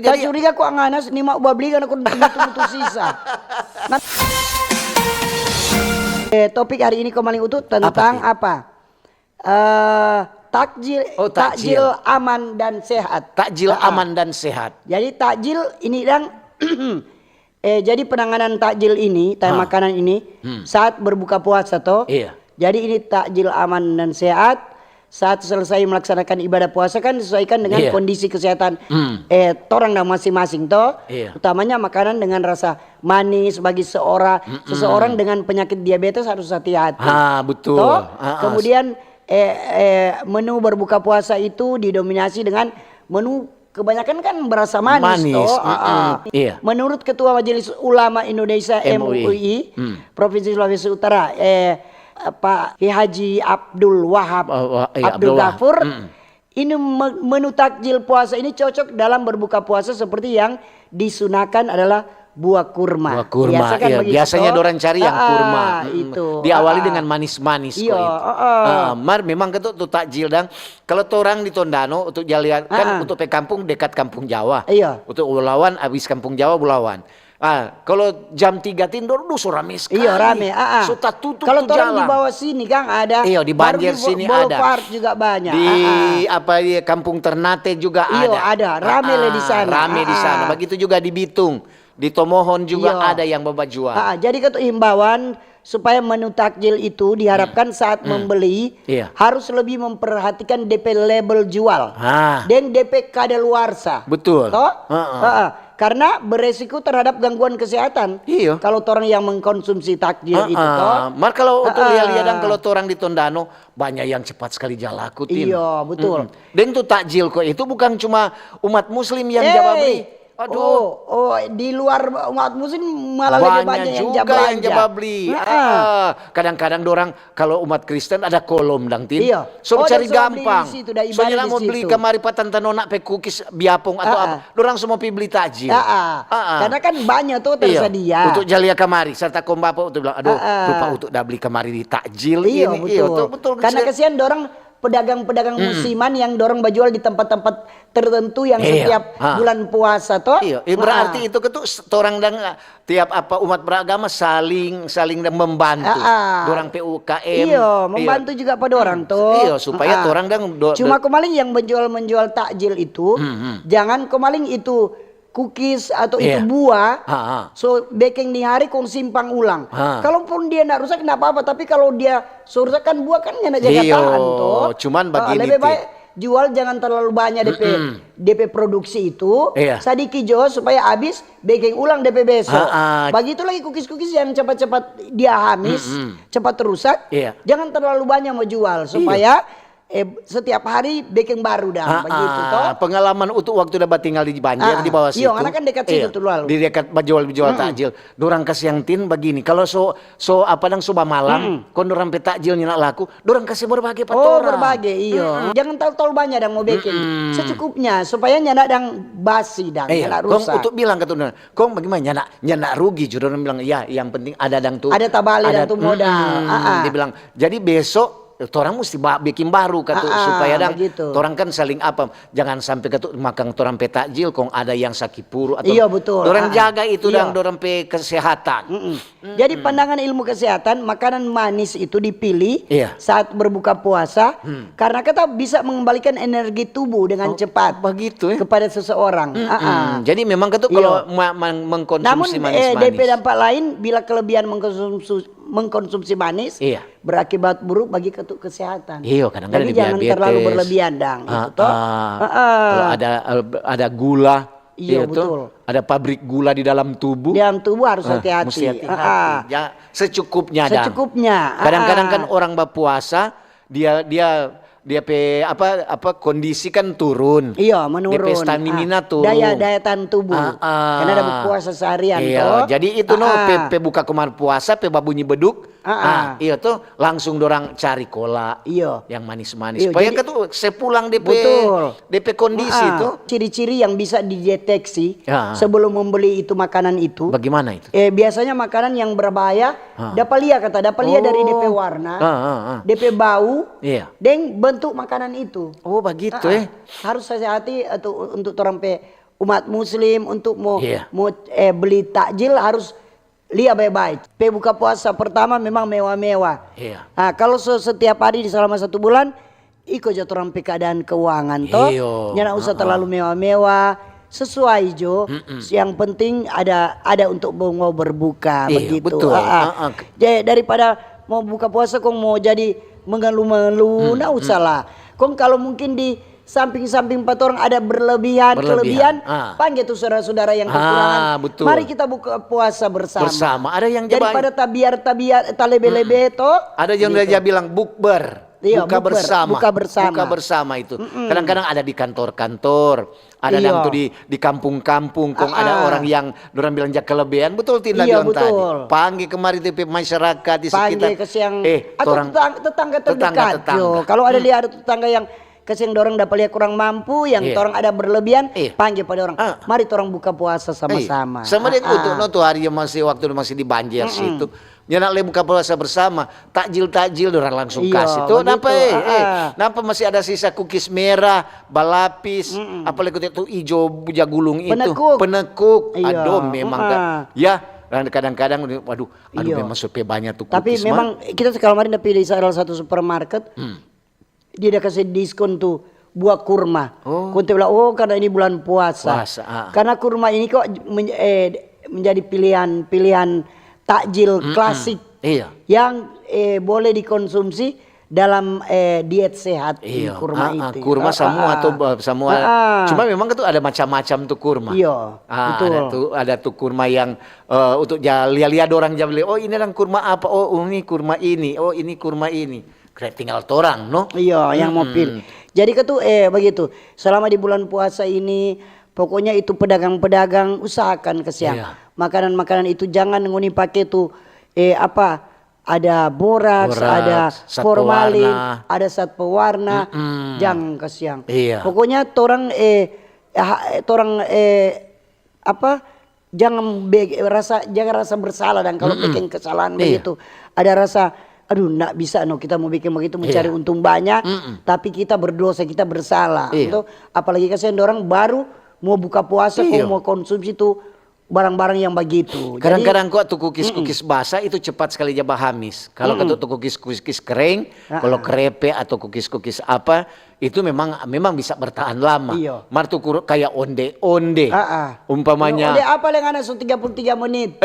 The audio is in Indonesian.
Saya Jadi curiga kok nganas ni mak beli kan aku butuh sisa. Nah, topik hari ini kembali utuh tentang apa? Takjil, Oh, takjil. aman dan sehat. takjil aman dan sehat. Jadi takjil ini dan jadi penanganan takjil ini, makanan ini saat berbuka puasa toh. Iya. Jadi ini takjil aman dan sehat. Saat selesai melaksanakan ibadah puasa kan disesuaikan dengan kondisi kesehatan orang dan masing-masing toh. Utamanya makanan dengan rasa manis bagi seseorang dengan penyakit diabetes harus hati-hati. Betul. Toh? Kemudian menu berbuka puasa itu didominasi dengan menu kebanyakan kan berasa manis toh. Iya. Menurut Ketua Majelis Ulama Indonesia MUI Provinsi Sulawesi Utara Pak Haji Abdul Wahab Abdul Ghafur, ini menu takjil puasa ini cocok dalam berbuka puasa seperti yang disunahkan adalah buah kurma. Buah kurma, biasanya dorang cari yang kurma. Itu diawali dengan manis-manis kok itu. Memang ketuk tuh takjil dan kalau orang di Tondano untuk jalan kan untuk pe kampung dekat kampung Jawa. Untuk Bulawan habis kampung Jawa Bulawan. Kalau jam 3 Tindor rame sekali. Iya rame. Sudah tutup kalau tuh orang jalan. di bawah sini kan ada. Iya di Banjir sini ada. Juga banyak. Di Kampung Ternate juga ada. Iya ada. Rame lah di sana. Rame di sana. Begitu juga di Bitung, di Tomohon juga ada yang berjual. Jadi ketua himbauan supaya menu takjil itu diharapkan saat membeli harus lebih memperhatikan DP label jual dan DP kadaluarsa. Betul. Toh? Karena beresiko terhadap gangguan kesehatan. Iya. Kalau orang yang mengkonsumsi takjil itu toh. Mar kalau untuk lihat dan kalau orang di Tondano banyak yang cepat sekali jalakutin. Iya, betul. Dan itu takjil kok itu bukan cuma umat muslim yang jaba beli. Di luar umat muslim malah lebih banyak yang jaba beli. Kadang-kadang dorang kalau umat Kristen ada kolom dang tin. So cari gampang. Soalnya mau beli kemari patantanona pe cookies biapong atau apa. Dorang semua beli takjil. Karena kan banyak tuh tersedia. Untuk jalia kemari serta kombapo untuk bilang lupa untuk dah beli kemari di takjil ini. Betul. Karena kesian dorang pedagang-pedagang musiman yang dorong berjual di tempat-tempat tertentu yang setiap bulan puasa toh. Berarti itu ketuk orang dan tiap umat beragama saling dan membantu. Dorang PUKM. Membantu juga pada orang tuh. Supaya orang dan cuma kemaling yang menjual takjil itu jangan kemaling itu cookies atau itu buah, so baking di hari kong simpang ulang. Kalaupun dia nak rusak tidak apa-apa, tapi kalau dia rusak kan buah kan nyana jaga tahan toh. Cuman begini lebih baik jual jangan terlalu banyak DP produksi itu, sedikit jo supaya habis baking ulang DP besok. Begitu lagi cookies yang cepat-cepat dia habis, cepat rusak. Jangan terlalu banyak mau jual supaya setiap hari baking baru dah begitu toh. Pengalaman untuk waktu dapat tinggal di Banjir di bawah situ. Iya, kan dekat situ tuh lalu. Di dekat jual takjil. Dorang kasih yang tin begini. Kalau so soba malam, kon dorang pe takjil nak laku, dorang kasih berbagai orang. Berbagai iya. Jangan terlalu banyak dang mau baking. Secukupnya supaya nyana dang basi dang, nyana rusak. Kong untuk bilang ke tuh, kong bagaimana nyana rugi juga orang bilang ya yang penting ada dang tuh. Ada tabali dang tuh modal. Dia bilang jadi besok orang mesti bikin baru kata supaya dang orang kan saling jangan sampai kata makan orang pe takjil kong ada yang sakit puru atau betul. Orang jaga itu dan orang pe kesehatan. Jadi pandangan ilmu kesehatan makanan manis itu dipilih saat berbuka puasa karena kita bisa mengembalikan energi tubuh dengan cepat begitu kepada seseorang. Jadi memang kata kalau mengkonsumsi manis-manis. Namun DP dampak lain bila kelebihan mengkonsumsi manis berakibat buruk bagi kesehatan. Kadang-kadang jadi jangan diabetes. Terlalu berlebihan dang. Kalau ada gula. Betul. Ada pabrik gula di dalam tubuh. Di dalam tubuh harus hati-hati. Mesti hati-hati. Ya, secukupnya. Kadang-kadang kan orang berpuasa dia pe kondisi kan turun. Menurun. DP stamina turun. Daya tahan tubuh. Karena ada berpuasa seharian toh. Jadi itu pe buka kemar puasa pe babunyi beduk. Tuh langsung dorang cari cola yang manis-manis. Supaya tuh sepulang DP kondisi tuh. Ciri-ciri yang bisa dideteksi sebelum membeli itu makanan itu. Bagaimana itu? Biasanya makanan yang berbahaya dapat lihat dari DP warna, DP bau, dan bentuk makanan itu. Begitu Harus hati-hati untuk orang umat muslim untuk mau beli takjil harus lihat baik-baik. Buka puasa pertama memang mewah-mewah. Nah, kalau setiap hari selama 1 bulan, ikut jatuh orang keadaan keuangan toh. Jangan usah terlalu mewah-mewah. Sesuai Jo, yang penting ada untuk mau berbuka begitu. Betul. Jadi daripada mau buka puasa kong mau jadi mengeluh-mengeluh, nggak usah lah. Kong kalau mungkin di samping-samping 4 orang ada kelebihan, panggil tuh saudara-saudara yang kekurangan. Betul. Mari kita buka puasa bersama. Ada yang daripada tabiar talebe-lebe toh. Ada yang gitu. Dia bilang bukber. Buka bersama itu. Kadang-kadang ada di kantor-kantor, ada yang tuh di kampung-kampung, ada orang yang orang bilang jak kelebihan, betul tidak bilang tadi. Panggil kemari TP masyarakat di sekitar. Panggil ke siang atau tetangga terdekat. Kalau ada lihat tetangga yang kesiang dorong dapat lihat kurang mampu, yang orang ada berlebihan, panggil pada orang. Mari orang buka puasa sama-sama. Sama dia untuk tuh hari yang waktu masih di Banjar situ. Ya nak buka puasa bersama, takjil orang langsung kasih. Tuh kenapa masih ada sisa cookies merah, balapis, apalagi itu hijau jagulung itu, penekuk. Aduh memang ya. Dan kadang-kadang waduh memang supaya banyak tuh cookies. Tapi memang kita kemarin udah pilih salah satu supermarket. Dia udah kasih diskon tuh buah kurma. Kau bilang karena ini bulan puasa. Karena kurma ini kok menjadi pilihan takjil klasik yang boleh dikonsumsi dalam diet sehat. Kurma itu. Kurma semua cuma memang itu ada macam-macam tuh kurma. Betul. Ada tuh kurma yang untuk lihat orang beli. Oh ini orang kurma apa? Oh ini kurma ini. Oh ini kurma ini. Tinggal orang, no? Yang mau pilih. Jadi begitu. Selama di bulan puasa ini, pokoknya itu pedagang-pedagang usahakan ke siang. Makanan-makanan itu jangan ngoni pakai tuh ada boraks, ada formalin, ada zat pewarna, jangan ke siang. Pokoknya jangan rasa bersalah, dan kalau bikin kesalahan begitu ada rasa nggak bisa kita mau bikin begitu mencari untung banyak, tapi kita berdosa, kita bersalah. Apalagi kasihan orang baru mau buka puasa, mau konsumsi tuh barang-barang yang begitu. Kadang-kadang kok tuh kukis basah itu cepat sekali jabah hamis. Kalau tuh kukis kering, kalau krepe atau kukis apa itu memang bisa bertahan lama. Mar tuh kayak onde-onde. Umpamanya. Onde apa yang ada 33 menit.